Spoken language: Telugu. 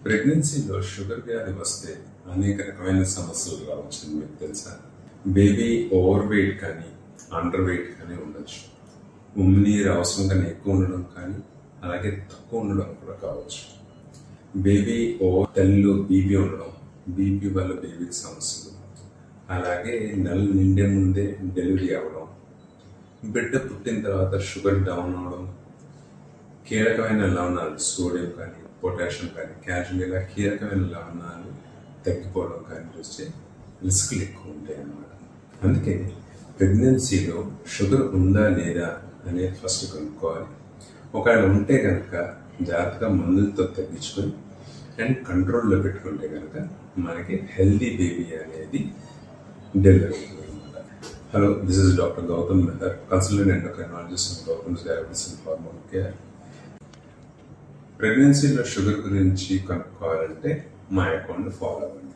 ప్రెగ్నెన్సీలో షుగర్ వ్యాధి వస్తే అనేక రకమైన సమస్యలు రావచ్చని మీకు తెలుసా? బేబీ ఓవర్ వెయిట్ కానీ అండర్ వెయిట్ కానీ ఉండొచ్చు. ఉమ్మినీరు అవసరం కానీ ఎక్కువ ఉండడం కానీ అలాగే తక్కువ ఉండడం కూడా కావచ్చు. బేబీ ఓవర్ తెల్లు బీపీ ఉండడం, బీపీ వల్ల బేబీకి సమస్యలు, అలాగే నెల నిండే ముందే డెలివరీ అవ్వడం, బిడ్డ పుట్టిన తర్వాత షుగర్ డౌన్ అవడం, కీలకమైన లవణాలు సోడియం కానీ పొటాషియం కానీ కాల్షియం ఇలా కీలకమైన లవణాలు తగ్గిపోవడం కానీ చూస్తే రిస్క్లు ఎక్కువ ఉంటాయి అన్నమాట. అందుకే ప్రెగ్నెన్సీలో షుగర్ ఉందా లేదా అనేది ఫస్ట్ కనుక్కోవాలి. ఒకవేళ ఉంటే కనుక జాగ్రత్తగా మందులతో తగ్గించుకొని అండ్ కంట్రోల్లో పెట్టుకుంటే కనుక మనకి హెల్దీ బేబీ అనేది డెలివరీ అవుతుంది అనమాట. Hello, this is doctor Gautam Meher, consultant endocrinologist and Gautam's diabetes and hormone care. ప్రెగ్నెన్సీలో షుగర్ గురించి కనుక్కోవాలంటే మా అకౌంట్ ఫాలో అవ్వండి.